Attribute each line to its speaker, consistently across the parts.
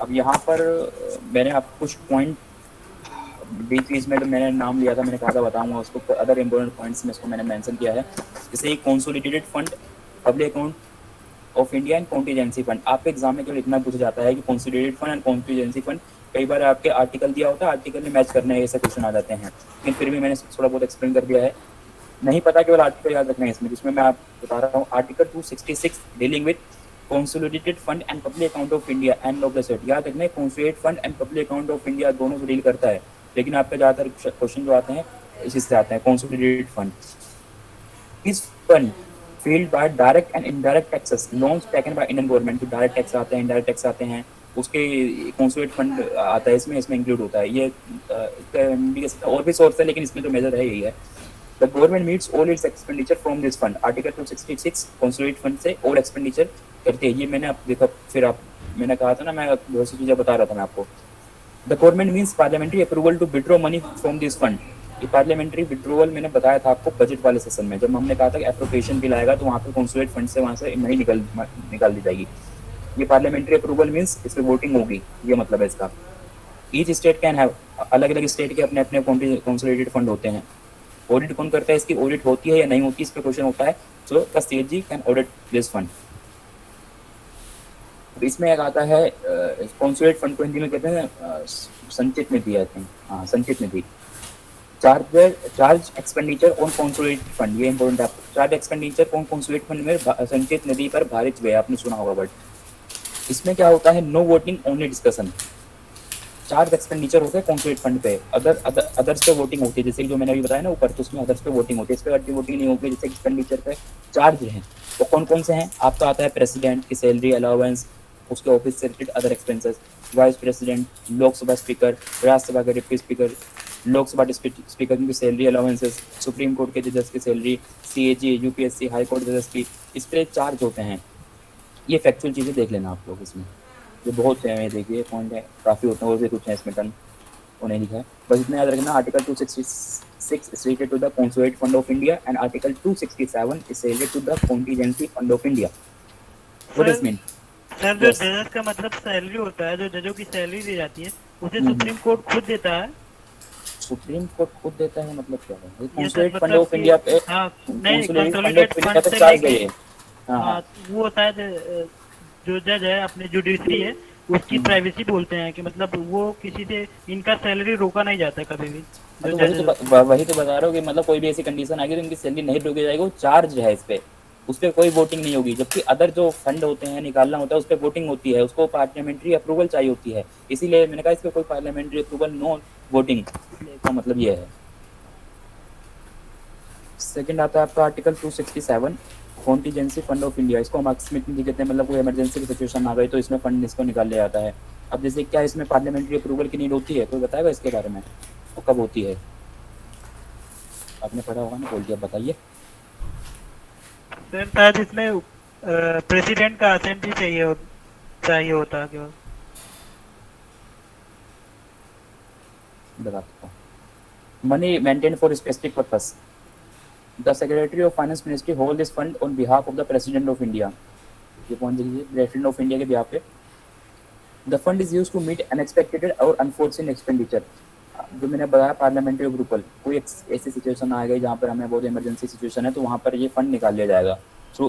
Speaker 1: अब यहाँ पर मैंने आप कुछ पॉइंट बीच बीच में तो मैंने नाम लिया था, मैंने कहा था बताऊंगा उसको, अदर इम्पोर्टेंट पॉइंट्स में इसको मैंने मेंशन किया है। जैसे consolidated fund, public account of India and contingency fund. आपके एग्जाम में केवल इतना पूछा जाता है कि consolidated fund and contingency fund. कई बार आपके आर्टिकल दिया होता है, आर्टिकल में मैच करने ऐसे क्वेश्चन आ जाते हैं, लेकिन फिर भी मैंने थोड़ा बहुत एक्सप्लेन कर दिया है। नहीं पता केवल आर्टिकल याद रखना है इसमें, जिसमें मैं आप बता रहा हूँ article 266 dealing with consolidated fund and public account of India end of the state. याद रखना है consolidated fund and public account of India दोनों से डील करता है, लेकिन आपके ज़्यादातर क्वेश्चन जो आते हैं इसी से आते हैं। Consolidated fund is fund filled by direct and indirect taxes loans taken by Indian government. जो डायरेक्ट टैक्स आते हैं, इनडायरेक्ट टैक्स आते हैं, उसके कंसोलिडेटेड फंड आता है इसमें, इसमें इंक्लूड होता है ये। और भी सोर्स है लेकिन इसमें तो मेजर है यही है। The government meets all its expenditure from this fund. Article 266 consolidated fund से और एक्सपेंडिचर करते हैं। ये मैंने आप देखा, फिर आप मैंने कहा था ना, मैं बहुत सी चीज़ें बता रहा था मैं आपको। The government means parliamentary approval to withdraw money from this fund. ये पार्लियामेंट्री विड्रोवल मैंने बताया था आपको बजट वाले सेशन में, जब हमने कहा था कि एप्रोप्रिएशन बिल आएगा तो वहाँ पे कंसोलिडेटेड फंड से वहाँ से मनी निकाल दी जाएगी। ये पार्लियामेंट्री अप्रूवल मीन्स इस पर वोटिंग होगी, ये मतलब है इसका। ईच स्टेट कैन हैव, अलग अलग स्टेट के अपने अपने कंसोलिडेटेड फंड होते हैं। ऑडिट कौन करता है इसकी, ऑडिट होती है या नहीं होती, इस पर क्वेश्चन होता है। So the CAG can audit this fund. इसमें एक आता है कंसोलिडेटेड फंड को हिंदी में कहते हैं संचित निधि, आई थिंक, हाँ संचित निधि। Charge expenditure on consolidated fund, ये इंपॉर्टेंट है। Charge expenditure on consolidated fund में संचित निधि पर भारित व्यय, आपने सुना होगा बट इसमें क्या होता है, no voting only discussion. Charge expenditure होते हैं कंसोलिडेटेड फंड पे, अदर्स पे वोटिंग होती है, जैसे जो मैंने अभी बताया ना ऊपर, तो उसमें अदर्स पे वोटिंग होती है, इस पे वोटिंग नहीं होगी। जैसे एक्सपेंडिचर पे चार्ज हैं वो कौन कौन से हैं, आपका आता है प्रेसिडेंट की सैलरी अलाउंस, उसके ऑफिस से related other expenses, vice president, Lok Sabha speaker, Rajya Sabha के डिप्टी स्पीकर, लोकसभा स्पीकर की सैलरी अलाउंसेस, सुप्रीम कोर्ट के जजेस की salary, CAG UPSC high court जजेस की, इस पर चार्ज होते हैं। ये फैक्चुअल चीज़ें देख लेना आप लोग इसमें, ये बहुत से हैं, देखिए पॉइंट है, काफ़ी होते हैं और भी कुछ हैं इसमें टर्म, वो नहीं लिखा है, बस इतना याद रखना। Article 266 is related to the Consolidated Fund of India and Article 267 is related to the Contingency Fund of India. What does
Speaker 2: sir
Speaker 1: mean?
Speaker 2: Sir जो
Speaker 1: Yes.
Speaker 2: जजेस का मतलब सैलरी होता है, जो जजों की सैलरी दी जाती है उसे
Speaker 1: हम्म।
Speaker 2: सुप्रीम कोर्ट खुद देता है।
Speaker 1: सुप्रीम कोर्ट खुद देता है मतलब क्या है,
Speaker 2: ये सर
Speaker 1: कंसोलिडेटेड फंड
Speaker 2: मतलब
Speaker 1: ऑफ
Speaker 2: कि
Speaker 1: इंडिया पे,
Speaker 2: हाँ, नहीं
Speaker 1: consolidated fund
Speaker 2: consolidate
Speaker 1: of India
Speaker 2: fund
Speaker 1: पे
Speaker 2: से
Speaker 1: चार्ज है
Speaker 2: लेके,
Speaker 1: ये। हाँ हाँ।
Speaker 2: हाँ वो शायद जो जज है अपने जुडिशरी है उसकी
Speaker 1: हम्म।
Speaker 2: प्राइवेसी बोलते हैं कि मतलब वो किसी से इनका सैलरी रोका नहीं जाता कभी भी,
Speaker 1: हाँ,
Speaker 2: जो
Speaker 1: तो
Speaker 2: जजेस होते हैं।
Speaker 1: वही तो बता रहा हूँ कि मतलब कोई भी ऐसी कंडीशन आ गई तो इनकी सैलरी नहीं रोकी जाएगी, वो चार्ज है इस पे, उस पर कोई वोटिंग नहीं होगी। जबकि अदर जो फंड होते हैं निकालना होता है उस पर वोटिंग होती है, उसको पार्लियामेंट्री अप्रूवल चाहिए होती है, इसीलिए मैंने कहा इस पर कोई पार्लियामेंट्री अप्रूवल नो वोटिंग, इसलिए इसका मतलब ये है। सेकंड आता है आपका article 267 contingency fund of India. इसको हम आकस्मिक निधि कहते हैं, मतलब कोई इमरजेंसी की सिचुएशन आ गई तो इसमें फंड इसको निकाल लिया जाता है। अब जैसे क्या इसमें पार्लियामेंट्री अप्रूवल की नीड होती है, कोई बताएगा इसके बारे में, वो कब होती है, आपने पढ़ा होगा ना, बोल दिया बताइए।
Speaker 2: सर शायद इसमें प्रेसिडेंट का असेंट ही चाहिए होता है केवल।
Speaker 1: बताता हूँ, money maintain for specific purpose, the secretary of finance ministry hold this fund on behalf of the president of India. ये पॉइंट देखिए, प्रेसिडेंट ऑफ इंडिया के बिहाफ पे the fund is use to meet unexpected और unforeseen expenditure. जो मैंने बताया parliamentary approval, कोई ऐसी सिचुएशन आ गई जहाँ पर हमें बहुत इमरजेंसी सिचुएशन है तो वहाँ पर ये फंड निकाल लिया जाएगा। थ्रू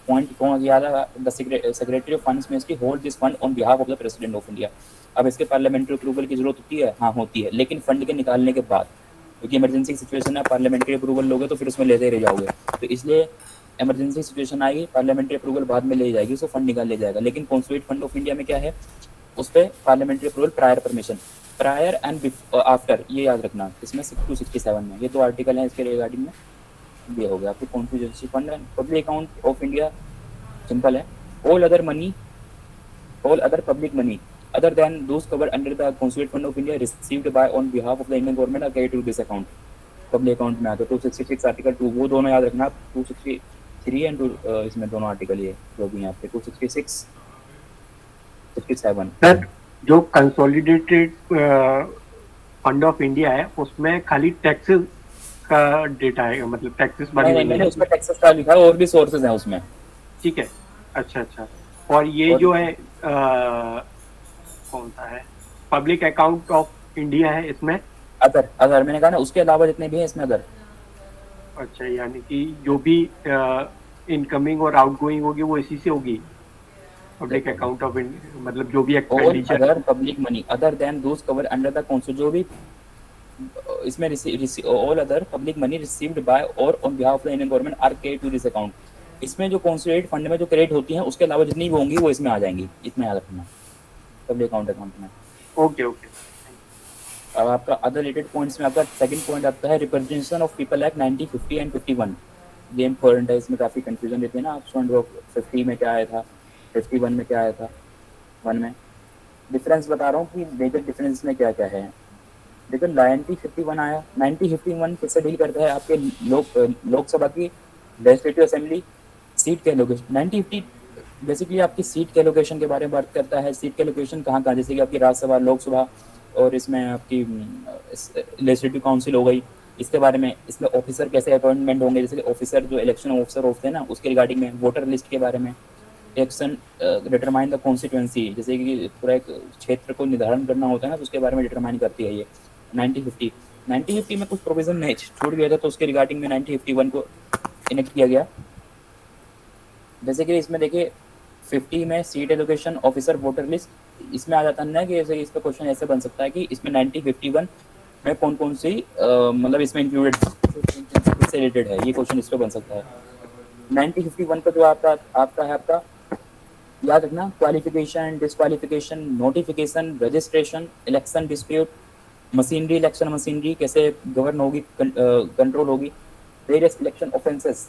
Speaker 1: पॉइंट कौन याद है, the secretary of finance ministry hold this fund on behalf of the president of India. अब इसके पार्लियामेंट्री अप्रूवल की जरूरत होती है, हाँ होती है, लेकिन फंड के निकालने के बाद, क्योंकि इमरजेंसी सिचुएशन है, पार्लियामेंट्री अप्रूवल लोगे तो फिर उसमें लेते ही रह जाओगे, तो इसलिए इमरजेंसी सिचुएशन आएगी, पार्लियामेंट्री अप्रूवल बाद में ले जाएगी, उसको फंड निकाल लिया जाएगा। लेकिन कंसोलिडेटेड फंड ऑफ इंडिया में क्या है, उस पर parliamentary approval prior permission, prior and after, ये याद रखना इसमें 267 में, ये तो आर्टिकल है इसके रिगार्डिंग में। ये हो गया आपकी constituency fund and public account of India, simple है। All other money, all other public money other than those covered under the Consolidated Fund of India received by on behalf of the Indian government are carried to this account। Public account में आता है 266 article 2, वो दोनों याद रखना, 263 and इसमें दोनों article ये जो भी यहाँ पे 266 67।
Speaker 3: सर जो कंसोलिडेटेड फंड ऑफ इंडिया है उसमें खाली टैक्सेस का डेटा है, मतलब टैक्सेस बने हुए
Speaker 1: मैंने
Speaker 3: हैं।
Speaker 1: उसमें टैक्सेस का लिखा है और भी सोर्सेज हैं उसमें।
Speaker 3: ठीक है, अच्छा अच्छा। और ये
Speaker 1: और
Speaker 3: जो है कौन सा है, पब्लिक अकाउंट ऑफ इंडिया है इसमें।
Speaker 1: अदर अदर मैंने कहा ना, उसके अलावा जितने भी हैं इसमें अदर।
Speaker 3: अच्छा, यानी कि जो भी इनकमिंग और आउटगोइंग होगी वो इसी से होगी, पब्लिक
Speaker 1: देखो,
Speaker 3: अकाउंट ऑफ इंडिया, मतलब जो भी
Speaker 1: all
Speaker 3: expenditure.
Speaker 1: Other public money other than those cover under the constitution, जो भी इसमें all other public money received by और on behalf of the Indian government are credit to this account. इसमें जो consolidated fund में जो credit होती हैं उसके अलावा जितनी भी होंगी वो इसमें आ जाएंगी, इतना याद रखना पब्लिक अकाउंट में।
Speaker 3: Okay okay.
Speaker 1: अब आपका अदर रिलेटेड पॉइंट्स में आपका सेकंड पॉइंट आता है representation of people act 1950 and 51। ये इंपॉर्टेंट है, इसमें काफ़ी कंफ्यूजन रहती है ना आप स्टूडेंट को, 50 में क्या आया था, 51 में क्या आया था। वन में डिफरेंस बता रहा हूँ कि मेजर डिफरेंस में क्या क्या है। देखो 1951 आया, 1951 किससे डील करता है, आपके लोकसभा की लेजिस्लेटिव असेंबली सीट के एलोकेशन। 1950 बेसिकली आपकी सीट के एलोकेशन के बारे में बात करता है। सीट के एलोकेशन कहाँ कहाँ, जैसे कि आपकी राज्यसभा, लोकसभा, और इसमें आपकी लेजिस्लेटिव काउंसिल हो गई, इसके बारे में। इसमें ऑफिसर कैसे अपॉइंटमेंट होंगे, जैसे कि ऑफिसर जो इलेक्शन ऑफिसर होते हैं ना उसके रिगार्डिंग में, वोटर लिस्ट के बारे में। एक्शन डिटरमाइन द कॉन्स्टिट्यूंसी, जैसे कि पूरा एक क्षेत्र को निर्धारण करना होता है ना, तो उसके बारे में डिटरमाइन करती है ये 1950 में कुछ प्रोविजन नहीं छूट गया था, तो उसके रिगार्डिंग में 1951 को इनेक्ट किया गया। जैसे कि इसमें देखिए 50 में seat allocation, officer, voter list, इसमें आ जाता है ना कि जैसे इसका क्वेश्चन ऐसे बन सकता है कि इसमें 1951 में कौन कौन सी मतलब इसमें इंक्लूडेड से रिलेटेड है, ये क्वेश्चन इस पर बन सकता है। 1951 का जो आपका है आपका याद रखना, qualification, disqualification, notification, registration, election dispute, machinery, election machinery कैसे गवर्न होगी, कंट्रोल होगी, वेरियस इलेक्शन ऑफेंसेस,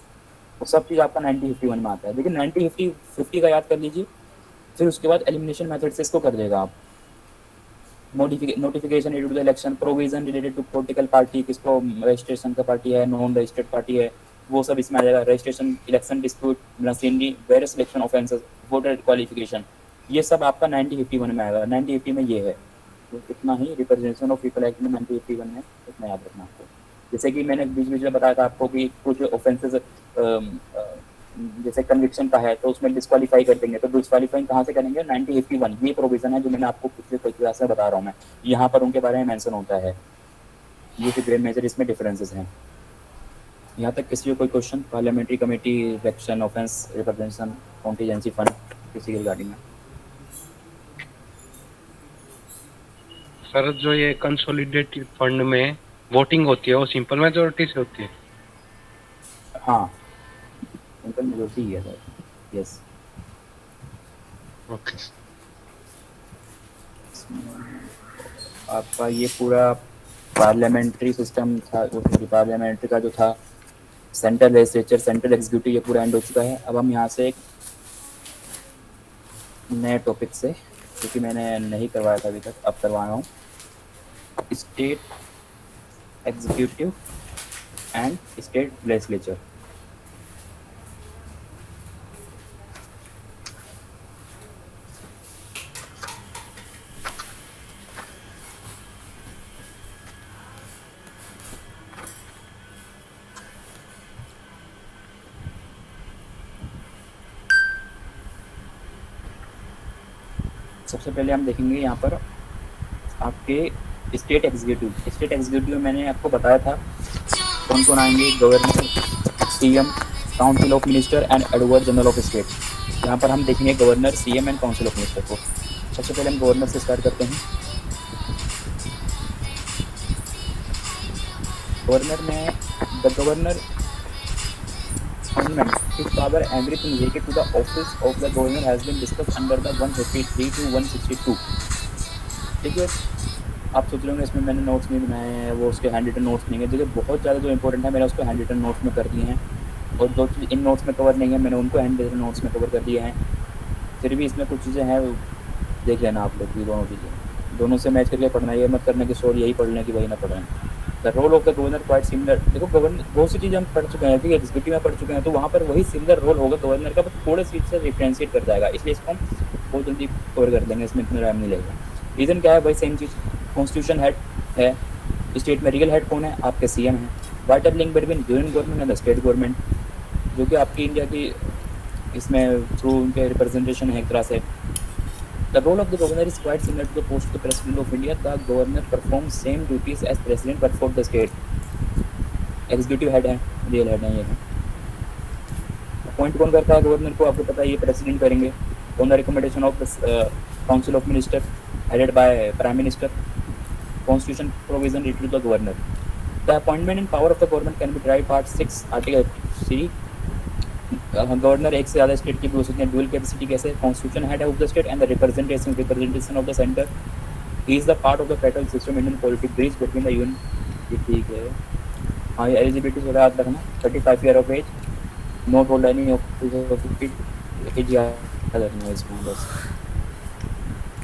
Speaker 1: वो सब चीज़ आपका 1951 में आता है। लेकिन 1950 का याद कर लीजिए, फिर उसके बाद एलिमिनेशन मेथड से इसको कर देगा आप। Notification related to the election, provision related to political party, किसको रजिस्ट्रेशन का पार्टी है, नॉन रजिस्टर्ड पार्टी है, वो सब इसमें आ जाएगा। Registration, election dispute, machinery, various election offences, voter qualification, ये सब आपका 1951 में आएगा। 1950 में ये है, तो इतना ही रिप्रेजेंटेशन ऑफ पीपल एक्ट में 1951 में, इतना याद रखना आपको। जैसे कि मैंने बीच बीच में बताया था आपको कि कुछ ऑफेंसेस जैसे कन्विक्शन का है तो उसमें डिस्क्वालीफाई कर देंगे, तो डिस्क्वालीफाइंग कहाँ से करेंगे, 1951, ये प्रोविजन है जो मैंने आपको पिछले क्लास में बता रहा हूँ मैं, यहाँ पर उनके बारे में मेंशन होता है। ये फिर मेजर इसमें डिफरेंसेस हैं। यहाँ तक किसी को कोई question, parliamentary committee, election offence, representation, contingency fund, किसी के रिगार्डिंग में?
Speaker 4: सर जो ये कंसोलिडेटेड फंड में वोटिंग होती है वो सिंपल मेजोरिटी से होती है?
Speaker 1: हाँ, सिंपल मेजोरिटी ही है सर, यस।
Speaker 4: ओके।
Speaker 1: आपका ये पूरा पार्लियामेंट्री सिस्टम था, पार्लियामेंट्री का जो था, सेंट्रल लेजिस्लेचर, सेंट्रल एग्जीक्यूटिव, ये पूरा एंड हो चुका है। अब हम यहाँ से एक नए टॉपिक से, क्योंकि मैंने नहीं करवाया था अभी तक, अब करवा रहा हूँ, state executive and state legislature. सबसे पहले हम देखेंगे यहाँ पर आपके स्टेट एग्जीक्यूटिव। स्टेट एग्जीक्यूटिव मैंने आपको बताया था कौन कौन आएंगे, governor, CM, council of minister and advocate general of state. यहाँ पर हम देखेंगे governor, CM and council of minister को। सबसे पहले हम गवर्नर से स्टार्ट करते हैं। गवर्नर में the governor Amendment, his power everything related to the office of the governor has been discussed under the 153 to 162। देखिए आप सोच रहे होंगे इसमें मैंने नोट्स नहीं बनाए हैं, वो उसके हैंड रिटन नोट्स नहीं है। देखिए बहुत ज़्यादा जो इंपॉर्टेंट है मैंने उसको हैंड रिटन नोट्स में कर दिए हैं, और जो चीज़ इन नोट्स में कवर नहीं है मैंने उनको हैंड रिटन नोट्स में कवर कर दिए हैं। फिर भी इसमें कुछ चीज़ें हैं, देख लेना आप लोग, ये दोनों चीज़ें, दोनों से मैच करके पढ़ना, ये मत करना कि सॉरी यही पढ़ लें कि वही ना पढ़ें। The role of the governor quite similar. देखो गवर्नर बहुत सी चीज़ें हम पढ़ चुके हैं, ठीक है, एग्जीक्यूटिव में पढ़ चुके हैं, तो वहाँ पर वही सिमिलर रोल होगा गवर्नर का, बस थोड़े सी से डिफ्रेंशिएट कर जाएगा, इसलिए इसको हम बहुत जल्दी कवर कर देंगे, इसमें इतना टाइम नहीं लगेगा। रीज़न क्या है, वही सेम चीज़, कॉन्स्टिट्यूशन हेड है स्टेट में, रीगल हेड कौन है, आपके सीएम हैं। Vital link between union government and the state government, जो कि आपकी इंडिया की इसमें थ्रू उनके रिप्रेजेंटेशन है एक तरह से। The role of the governor is quite similar to the post of the president of India. The governor performs same duties as president but for the state. Executive head है, real head है ये है। Appoint कौन करता है governor को? आपको पता है ये प्रेसिडेंट करेंगे। On the recommendation of the council of minister headed by prime minister. Constitution provision related to the governor. The appointment and power of the government can be drive part 6 article 3। गवर्नर एक से ज़्यादा state की भी हो सकते हैं। Dual capacity कैसे? Constitution head of the state and the representation of the centre. He is the part of the federal system Indian politic bridge between the union. ठीक है। हाँ, ये एलिजिबिलिटी थोड़ा याद रखना। 35 year of age, not hold any office age याद रखना इसमें बस।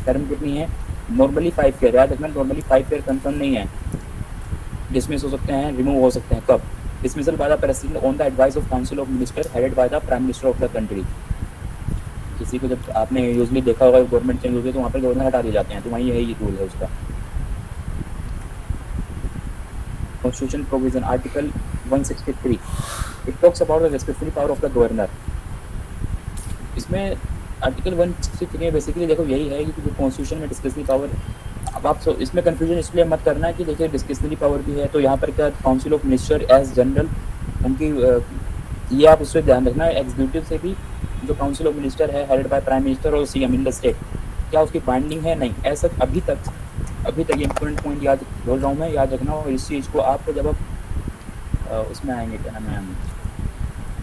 Speaker 1: टर्म कितनी है? नॉर्मली 5 ईयर याद रखना। नॉर्मली 5 ईयर कंफर्म नहीं है। डिसमिस हो सकते हैं, रिमूव हो सकते हैं। कब? Dismissal by the president on the advice of council of minister headed by the prime minister of the country. किसी को जब आपने यूजली देखा होगा गवर्नमेंट चेंज होती है तो वहाँ पर गवर्नर हटा दिए जाते हैं, तो वहीं यही रूल है उसका। Constitution provision article 163 it talks about the discretionary power of the governor। इसमें आर्टिकल 163 में बेसिकली देखो यही है कि जो कॉन्स्टिट्यूशन में डिस्क्रिशनरी पावर, अब आप इसमें कंफ्यूजन इसलिए मत करना कि देखिए डिस्क्रिशनरी पावर भी है तो यहाँ पर क्या council of minister as general उनकी ये आप उससे ध्यान रखना। एग्जीक्यूटिव से भी जो काउंसिल ऑफ मिनिस्टर है हेडेड बाय प्राइम मिनिस्टर और सीएम इन द स्टेट, क्या उसकी बाइंडिंग है? नहीं। ऐसा अभी तक ये इंपॉर्टेंट पॉइंट याद बोल रहा हूँ मैं, याद रखना। और इस चीज़ को आपको जब आप उसमें आएंगे, क्या नाम है,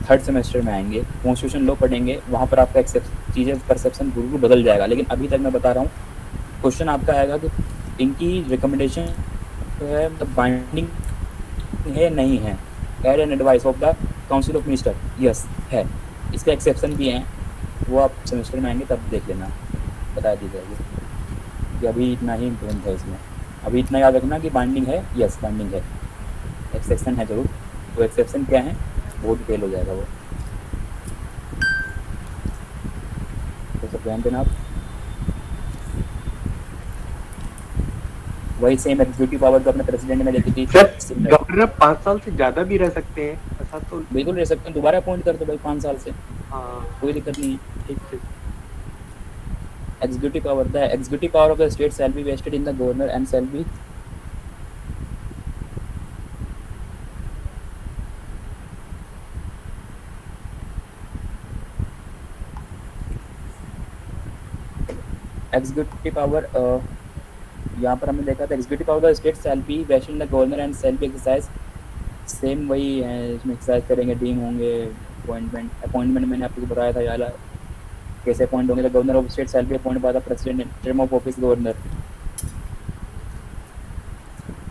Speaker 1: 3rd सेमेस्टर में आएंगे, कॉन्स्टिट्यूशन लॉ पढ़ेंगे, वहाँ पर आपका चीज़ें परसेप्शन बिल्कुल बदल जाएगा। लेकिन अभी तक मैं बता रहा हूँ, क्वेश्चन आपका आएगा कि इनकी रिकमेंडेशन है मतलब बाइंडिंग है नहीं है। Aid and advice of the council of minister, yes है। इसके एक्सेप्शन भी हैं, वो आप सेमेस्टर में आएंगे तब देख लेना, बता दी जाएगी। कि अभी इतना ही इम्पोर्टेंट है इसमें। अभी इतना याद रखना कि बाइंडिंग है, यस बाइंडिंग है। एक्सेप्शन है जरूर, तो एक्सेप्शन क्या है वो डिटेल हो जाएगा वो, तो सब ध्यान देना आप। वही सेम एग्जीक्यूटिव पावर जो अपने प्रेसिडेंट में देखी थी।
Speaker 3: गवर्नर 5 साल से ज्यादा भी रह सकते हैं, ऐसा तो
Speaker 1: बिल्कुल रह सकते हैं, दोबारा अपॉइंट कर दो भाई 5 साल से,
Speaker 3: हाँ
Speaker 1: कोई दिक्कत नहीं है।
Speaker 3: ठीक ठीक।
Speaker 1: Executive power, the executive power of the state shall be vested in the governor and shall be executive power यहाँ पर हमने देखा था executive power of the state shall be vested in the governor and shall be exercise, same वही है इसमें exercise करेंगे, deem होंगे। अपॉइंटमेंट मैंने आपको बताया था यार कैसे अपॉइंट होंगे। The governor of state shall be appointed by the president. Term of office governor,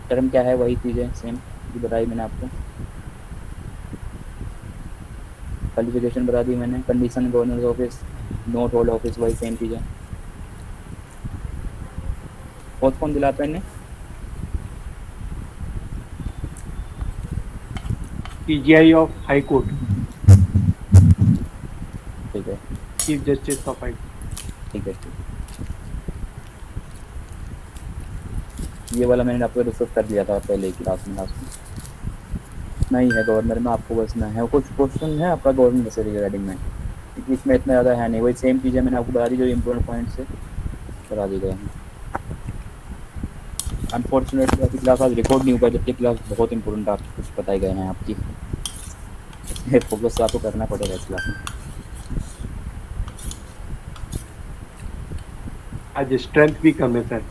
Speaker 1: term क्या है वही चीज़ है सेम जो बताई मैंने आपको। क्वालिफिकेशन बता दी मैंने। Condition governor office, not hold office, वही सेम चीज़ है। और कौन दिलाता है इन्हें?
Speaker 3: PGI ऑफ हाई कोर्ट,
Speaker 1: ठीक है
Speaker 3: चीफ जस्टिस ऑफ हाई।
Speaker 1: ठीक है। ये वाला मैंने आपको डिस्कस कर दिया था पहले की क्लास में। नहीं है गवर्नर में, आपको बस ना है। कुछ क्वेश्चन है आपका गवर्नर से रिगार्डिंग में, इसमें इतना ज़्यादा है नहीं। वही सेम चीज़ें मैंने आपको बता दी जो इम्पोर्टेंट पॉइंट से बता दी गए हैं। अनफॉर्चुनेटली आपकी क्लास आज रिकॉर्ड नहीं हुआ, जबकि क्लास बहुत इंपॉर्टेंट आपको कुछ बताए गए हैं आपकी। फोकस आपको करना पड़ेगा इस क्लास में।
Speaker 3: आज स्ट्रेंथ भी कम है सर,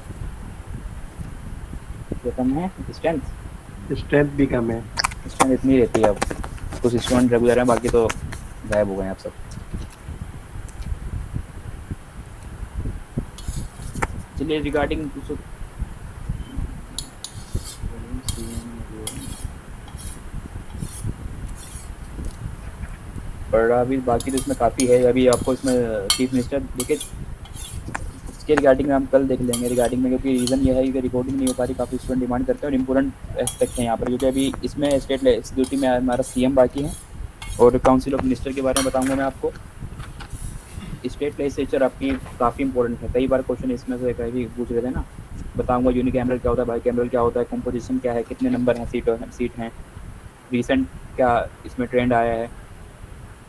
Speaker 1: क्या कम है?
Speaker 3: स्ट्रेंथ भी कम है।
Speaker 1: स्ट्रेंथ इतनी रहती है। अब कुछ स्टूडेंट रेगुलर हैं, बाकी तो गायब हो गए हैं आप सब। चलिए रिगार्डिंग पढ़ रहा अभी, बाकी तो इसमें काफ़ी है। अभी आपको इसमें चीफ मिनिस्टर देखिए, इसके रिगार्डिंग में हम कल देख लेंगे रिगार्डिंग में, क्योंकि रीज़न ये है कि रिकॉर्डिंग नहीं हो पा रही, काफ़ी स्टूडेंट डिमांड करते हैं और इंपॉर्टेंट एस्पेक्ट है यहाँ पर। क्योंकि अभी इसमें स्टेट एग्जीक्यूटिव में हमारा सीएम बाकी है और काउंसिल ऑफ मिनिस्टर के बारे में बताऊँगा मैं आपको। स्टेट लेजिस्लेचर आपकी काफ़ी इंपॉर्टेंट है। कई बार क्वेश्चन इसमें से कहीं पूछ रहे थे ना, बताऊँगा यूनिकैमरल क्या होता है, बाईकैमरल क्या होता है, कंपोजिशन क्या है, कितने नंबर हैं सीट हैं, रिसेंट क्या इसमें ट्रेंड आया है,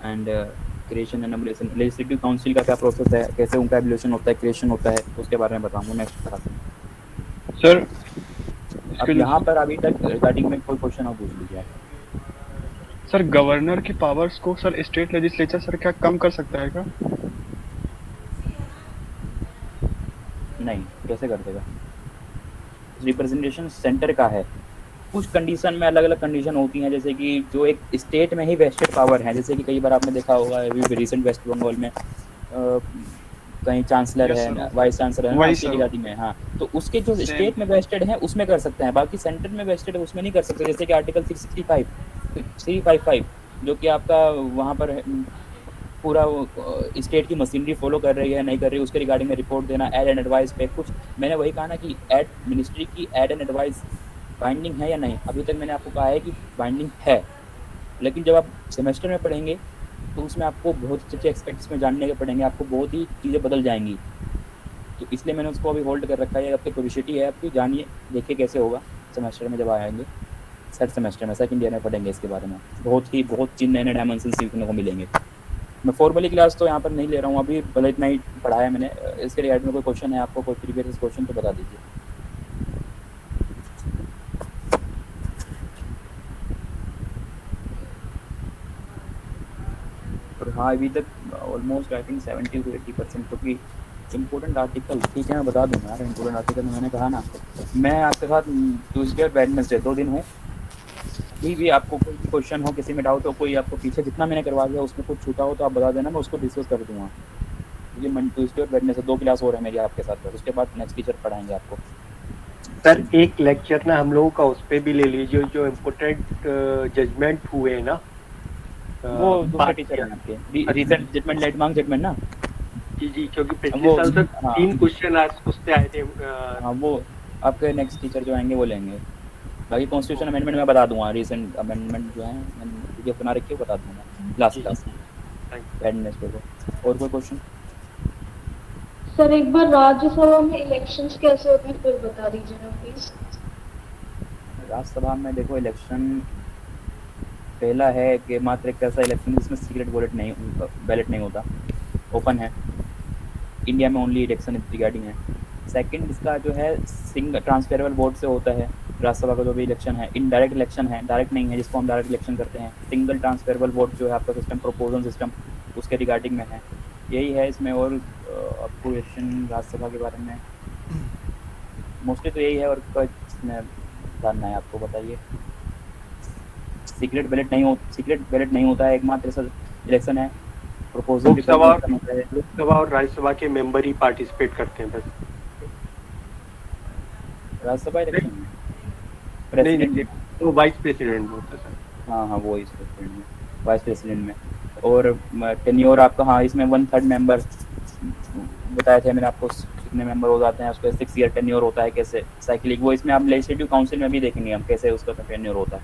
Speaker 1: and creation and abolition, legislative council का क्या प्रोसेस है, कैसे उनका एबोलिशन होता है, क्रिएशन होता है, उसके बारे में बताऊंगा नेक्स्ट क्लास में।
Speaker 5: सर
Speaker 1: अब यहाँ पर अभी तक रिगार्डिंग में कोई क्वेश्चन आप पूछ लीजिए आप।
Speaker 5: सर गवर्नर की पावर्स को सर स्टेट लेजिस्लेचर सर क्या कम कर सकता है क्या?
Speaker 1: नहीं, कैसे कर देगा, रिप्रेजेंटेशन सेंटर का है। कुछ कंडीशन में अलग अलग कंडीशन होती हैं, जैसे कि जो एक स्टेट में ही वेस्टेड पावर है, जैसे कि कई बार आपने देखा होगा अभी रिसेंट वेस्ट बंगाल में कहीं चांसलर
Speaker 5: Yes,
Speaker 1: है,
Speaker 5: sir.
Speaker 1: वाइस चांसलर है,
Speaker 5: वही
Speaker 1: उसकी
Speaker 5: sir.
Speaker 1: रिगार्डिंग में। हाँ, तो उसके जो
Speaker 5: Same.
Speaker 1: स्टेट में वेस्टेड है उसमें कर सकते हैं, बाकी सेंटर में वेस्टेड है उसमें नहीं कर सकते। जैसे कि आर्टिकल 355 जो कि आपका वहाँ पर पूरा स्टेट की मशीनरी फॉलो कर रही है नहीं कर रही है उसके रिगार्डिंग में रिपोर्ट देना, एड एंड एडवाइस पे कुछ। मैंने वही कहा ना कि एड मिनिस्ट्री की एड एंड एडवाइस बाइंडिंग है या नहीं, अभी तक मैंने आपको कहा है कि बाइंडिंग है, लेकिन जब आप सेमेस्टर में पढ़ेंगे तो उसमें आपको बहुत अच्छे एक्सपेक्ट्स में जानने के पड़ेंगे, आपको बहुत ही चीज़ें बदल जाएंगी। तो इसलिए मैंने उसको अभी होल्ड कर रखा है। आपकी क्यूरियोसिटी है आपकी, जानिए, देखिए कैसे होगा सेमेस्टर में जब आएंगे, थर्ड सेमेस्टर में सेकंड ईयर में पढ़ेंगे इसके बारे में। बहुत चीज़ नए नए डायमेंशन सीखने को मिलेंगे। मैं फॉर्मली क्लास तो यहाँ पर नहीं ले रहा हूँ अभी, भले इतना ही पढ़ाया मैंने। इसके रिगार्ड में कोई क्वेश्चन है आपको, कोई प्रीवियस क्वेश्चन तो बता दीजिए। और हाँ, अभी तक ऑलमोस्ट आई थिंक 70 to 80%, क्योंकि इम्पोर्टेंट आर्टिकल, ठीक है मैं बता दूँगा यार, इम्पोर्टेंट आर्टिकल मैंने कहा ना आपको। मैं आपके साथ ट्यूसडे और वेडनेसडे 2 दिन हूँ। कहीं भी आपको कोई भी क्वेश्चन हो, किसी में डाउट हो, कोई आपको पीछे जितना मैंने करवा दिया उसमें कुछ छूटा हो तो आप बता देना, मैं उसको डिस्कस कर दूँगा। ये मंडे ट्यूसडे और वेडनेसडे 2 क्लास हो रहे हैं मेरी आपके साथ, और उसके बाद नेक्स्ट टीचर पढ़ाएंगे आपको।
Speaker 3: सर एक लेक्चर ना हम लोगों का उस पे भी ले लीजिए, जो इम्पोर्टेंट जजमेंट हुए हैं ना,
Speaker 1: वो दूसरे टीचर हैं आपके, recent judgement, late mark judgement ना।
Speaker 3: जी जी, क्योंकि पिछले
Speaker 1: वो
Speaker 3: साल तक
Speaker 1: हाँ
Speaker 3: 3 क्वेश्चन आज उस पे आए थे।
Speaker 1: हाँ, वो आपके नेक्स्ट टीचर जो आएंगे वो लेंगे। बाकी कॉन्स्टिट्यूशन अमेंडमेंट मैं बता दूंगा, रिसेंट अमेंडमेंट जो है मैंने वीडियो बना रखी है, बता दूंगा लास्ट क्लास में वेडनेसडे को। और कोई क्वेश्चन?
Speaker 6: सर एक बार राज्यसभा में इलेक्शंस कैसे होते हैं फिर बता दीजिए ना प्लीज।
Speaker 1: राज्यसभा में देखो, इलेक्शन पहला है कि मात्र एक ऐसा इलेक्शन जिसमें सीक्रेट बैलेट नहीं होता, ओपन है। इंडिया में ओनली इलेक्शन रिगार्डिंग है। सेकंड इसका जो है सिंगल ट्रांसफरेबल वोट से होता है। राज्यसभा का जो भी इलेक्शन है इनडायरेक्ट इलेक्शन है, डायरेक्ट नहीं है जिसको हम डायरेक्ट इलेक्शन करते हैं। सिंगल ट्रांसफरेबल वोट जो है आपका सिस्टम, प्रोपोजल सिस्टम, उसके रिगार्डिंग में है। यही है इसमें। और आपको क्वेश्चन राज्यसभा के बारे में मोस्टली तो यही है, और कुछ इसमें जानना है आपको, बताइए। सीक्रेट बैलेट नहीं होता है, एकमात्र ऐसा इलेक्शन है। प्रोपोजल
Speaker 3: लोकसभा और राज्यसभा के मेंबर ही पार्टिसिपेट करते हैं बस।
Speaker 1: राज्यसभा इलेक्शन में
Speaker 3: नहीं
Speaker 1: प्रेसिडेंट,
Speaker 3: तो वाइस प्रेसिडेंट होता है सर।
Speaker 1: हाँ वो इस प्रेसिडेंट में, वाइस प्रेसिडेंट में। और टेन्योर आपका, हाँ इसमें 1/3 मेंबर बताए थे मैंने आपको, कितने मेंबर हो जाते हैं उसका, 6 ईयर टेन्योर होता है, कैसे साइक्लिक, वो इसमें आप लेजिस्लेटिव काउंसिल में भी देखेंगे हम कैसे उसका टेन्योर होता है।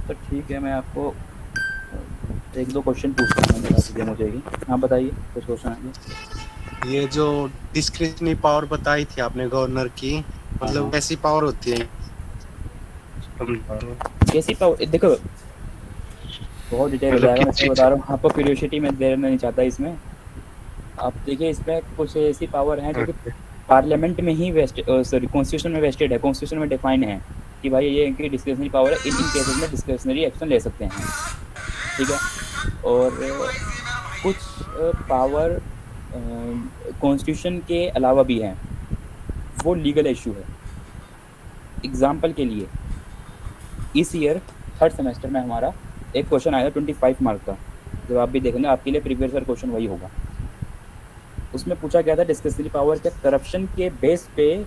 Speaker 1: तो ठीक है, मैं आपको 1-2 क्वेश्चन पूछता हूँ, बता दीजिए मुझे ही। हाँ बताइए, कुछ क्वेश्चन आएंगे।
Speaker 7: ये जो डिस्क्रिशनरी पावर बताई थी आपने गवर्नर की, मतलब कैसी पावर होती है?
Speaker 1: कैसी पावर, देखो बहुत डिटेल हो जाएगा, मैं बता रहा हूँ आपको, क्यूरियोसिटी में देर नहीं चाहता इसमें। आप देखिए इसमें कुछ ऐसी पावर हैं जो कि पार्लियामेंट में ही कॉन्स्टिट्यूशन में वेस्टेड है, कॉन्स्टिट्यूशन में डिफाइन है कि भाई ये इनकी डिस्क्रिशनरी पावर है, इन केसेस में डिस्क्रिशनरी एक्शन ले सकते हैं, ठीक है। और कुछ पावर कॉन्स्टिट्यूशन के अलावा भी हैं, वो लीगल इशू है। एग्जाम्पल के लिए इस ईयर थर्ड सेमेस्टर में हमारा एक क्वेश्चन आया 25 मार्क का, जब आप भी देखेंगे आपके लिए प्रीवियस ईयर क्वेश्चन वही होगा। उसमें पूछा गया था डिस्क्रिशनरी पावर क्या करप्शन के बेस पे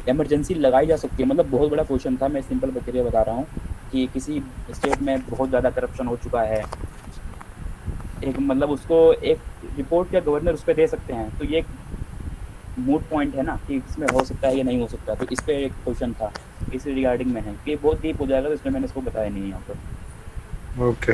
Speaker 1: इमरजेंसी लगाई जा सकती है। मतलब बहुत बड़ा क्वेश्चन था, मैं सिंपल प्रक्रिया बता रहा हूँ कि किसी स्टेट में बहुत ज़्यादा करप्शन हो चुका है, एक मतलब उसको एक रिपोर्ट क्या गवर्नर उस पर दे सकते हैं, तो ये मूड पॉइंट है ना कि इसमें हो सकता है या नहीं हो सकता। तो इस पर एक क्वेश्चन था, इस रिगार्डिंग में है, ये बहुत डीप हो जाएगा, तो इसलिए मैंने इसको बताया नहीं यहाँ पर।
Speaker 7: ओके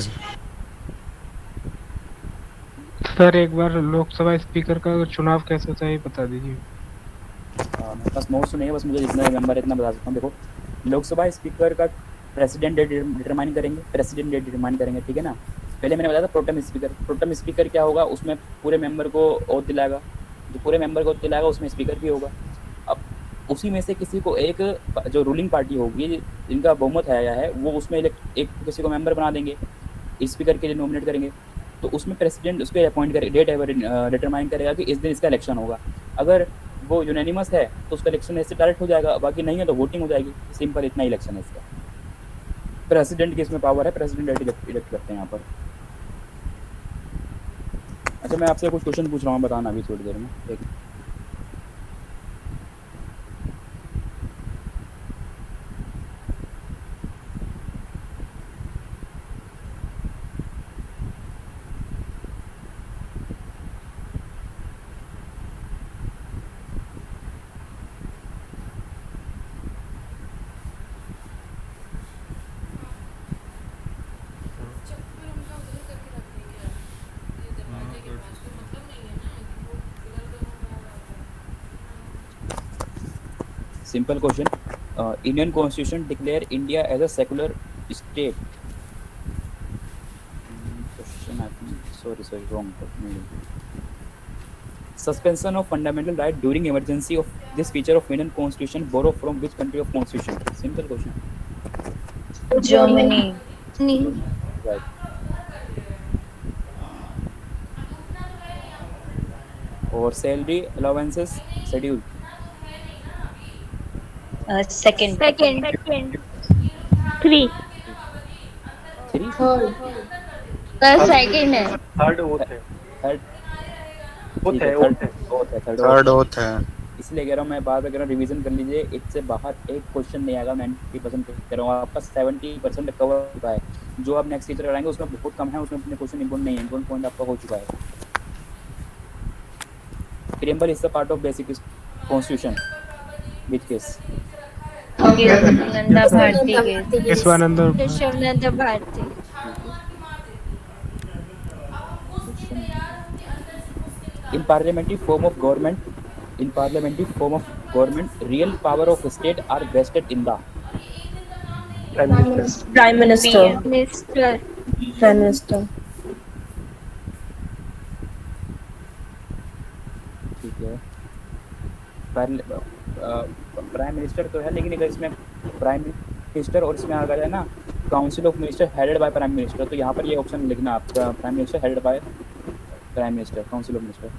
Speaker 2: सर एक बार लोकसभा स्पीकर का चुनाव कैसे होता है ये बता दीजिए।
Speaker 1: मेरे पास नोट्स नहीं है, बस मुझे जितना रिमेंबर इतना बता सकता हूँ। देखो लोकसभा स्पीकर का प्रेसिडेंट डिटरमाइन करेंगे, प्रेसिडेंट डिटरमाइन करेंगे, ठीक है ना। पहले मैंने बताया था प्रोटेम स्पीकर क्या होगा, उसमें पूरे मेंबर को ओथ दिलाएगा, जो पूरे मेंबर को ओथ दिलाएगा उसमें स्पीकर भी होगा। अब उसी में से किसी को एक जो रूलिंग पार्टी होगी जिनका बहुमत आया है वो उसमें एक किसी को मेंबर बना देंगे, स्पीकर के लिए नॉमिनेट करेंगे, तो उसमें प्रेसिडेंट उसको अपॉइंट करेगा, डेट डिटरमाइन करेगा कि इस दिन इसका इलेक्शन होगा। अगर वो यूनानिमस है तो उसका इलेक्शन ऐसे डायरेक्ट हो जाएगा, बाकी नहीं है तो वोटिंग हो जाएगी, सिंपल इतना इलेक्शन है इसका। प्रेसिडेंट की इसमें पावर है, प्रेसिडेंट इलेक्ट करते हैं यहाँ पर। अच्छा मैं आपसे कुछ क्वेश्चन पूछ रहा हूँ, बताना अभी थोड़ी देर में, ठीक है। Simple question. Indian Constitution declare India as a secular state. Question I think. Sorry, wrong. Suspension of fundamental right during emergency of this feature of Indian Constitution borrow from which country of Constitution? Simple question.
Speaker 8: Germany.
Speaker 1: Right. Or salary allowances schedule.
Speaker 8: Second.
Speaker 6: Three.
Speaker 1: 3.
Speaker 6: Second है।
Speaker 3: Third oath है,
Speaker 1: Third.
Speaker 3: Oath है, oath है।
Speaker 7: Third oath है।
Speaker 1: इसलिए कह रहा हूँ मैं, बार बार कह रहा हूँ रिवीजन कर लीजिए, इससे बाहर एक क्वेश्चन नहीं आएगा। 90% कह रहा हूँ, आपका 70% कवर हो चुका है। जो आप नेक्स्ट टीचर कराएंगे उसमें बहुत कम है, उसमें अपने क्वेश्चन इंपोर्टेंट नहीं है, इंपोर्टेंट पॉइंट आपका हो चुका है। Preamble is the part of basic constitution which case?
Speaker 8: Kesavananda Bharati के।
Speaker 6: Kesavananda Bharati.
Speaker 1: In parliamentary form of government, real power of state are vested in the
Speaker 3: prime minister.
Speaker 6: Minister.
Speaker 1: ठीक है। प्राइम मिनिस्टर तो है, लेकिन अगर इसमें प्राइम मिनिस्टर और इसमें अगर है ना council of minister headed by prime minister, तो यहाँ पर ये ऑप्शन लिखना आपका, prime minister headed by prime minister, council of minister.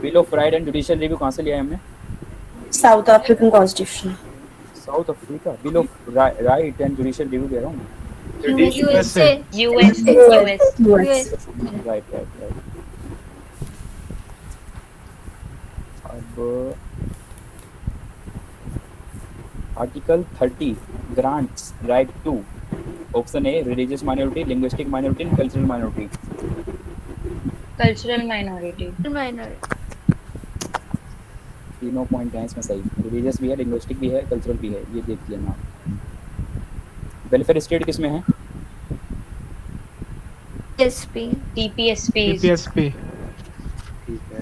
Speaker 1: Bill of right and judicial review कहाँ से लिया है हमने?
Speaker 9: South African constitution.
Speaker 1: South Africa. Bill of right and judicial review कह रहा हूँ।
Speaker 6: यूएसए।
Speaker 8: यूएस।
Speaker 1: राइट। अब article 30 grants right to option a religious minority, linguistic minority, cultural minority.
Speaker 8: Cultural minority.
Speaker 1: तीनों पॉइंट हैं इसमें सही, रिलीजियस भी है, लिंग्विस्टिक भी है, कल्चरल भी है, ये देख लेना। वेलफेयर स्टेट किसमें है?
Speaker 6: एसपी।
Speaker 8: टीपीएसपी।
Speaker 1: ठीक है।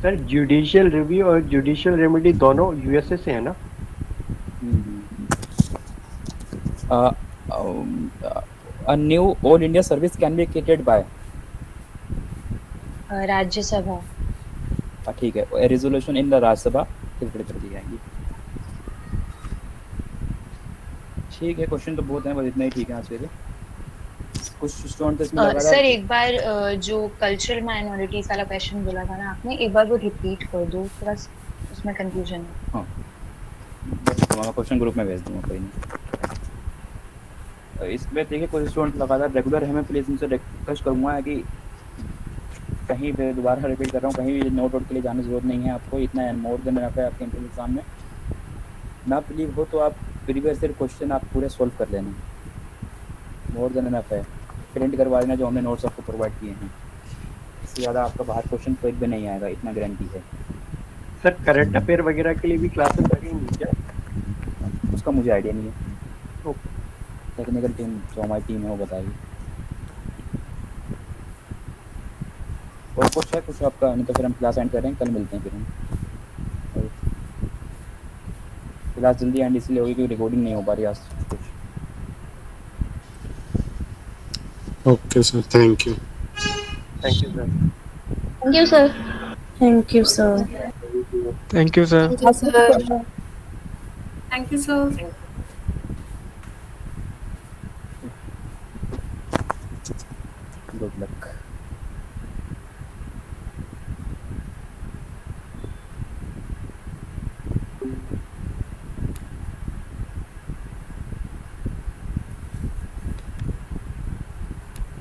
Speaker 3: सर जुडिशियल रिव्यू और जुडिशियल रेमेडी दोनों यूएसए से है ना?
Speaker 1: A new all India service can be created by
Speaker 8: Rajya Sabha.
Speaker 1: ठीक है, resolution in the Rajya Sabha create कर दी जाएगी। ठीक है, क्वेश्चन तो बहुत हैं, बस इतना ही ठीक है आज के लिए। कुछ स्टूडेंट इसमें लगा
Speaker 8: सर एक बार जो कल्चरल माइनॉरिटीज वाला क्वेश्चन बोला था ना आपने, एक बार वो रिपीट कर दो, थोड़ा उसमें कंफ्यूजन है।
Speaker 1: हाँ, क्वेश्चन ग्रुप में भेज दूंगा, कोई नहीं। इसमें देखिए कुछ स्टूडेंट लगातार रेगुलर है, मैं प्लीज़ उनसे रिक्वेस्ट करूँगा कि कहीं पे दोबारा रिपीट कर रहा हूँ, कहीं भी नोट वोट के लिए जाने की ज़रूरत नहीं है आपको, इतना मोर देन इनफ है आपके इंटरव्यू एग्ज़ाम में। ना बिलीव हो तो आप प्रीवियस ईयर क्वेश्चन आप पूरे सॉल्व कर लेना, मोर देन इनफ है। प्रिंट करवा देना जो हमने नोट्स आपको प्रोवाइड किए हैं, इससे ज़्यादा आपका बाहर क्वेश्चन कोई भी नहीं आएगा, इतना गारंटी है।
Speaker 3: सर करंट अफेयर वगैरह के लिए भी क्लासेस लगेंगी क्या?
Speaker 1: उसका मुझे आइडिया नहीं है,
Speaker 3: ओके।
Speaker 1: टेक्निकल टीम जो हमारी टीम है वो बताएगी। और कुछ है कुछ आपका, नहीं तो फिर हम क्लास एंड करें, कल मिलते हैं फिर हम। क्लास जल्दी एंड इसलिए होगी क्योंकि रिकॉर्डिंग नहीं हो पा रही आज कुछ।
Speaker 7: Okay sir, thank you.
Speaker 3: Thank you sir.
Speaker 6: Thank you sir.
Speaker 9: Thank you, sir.
Speaker 5: Thank you sir.
Speaker 9: Thank you, sir.
Speaker 1: Good luck.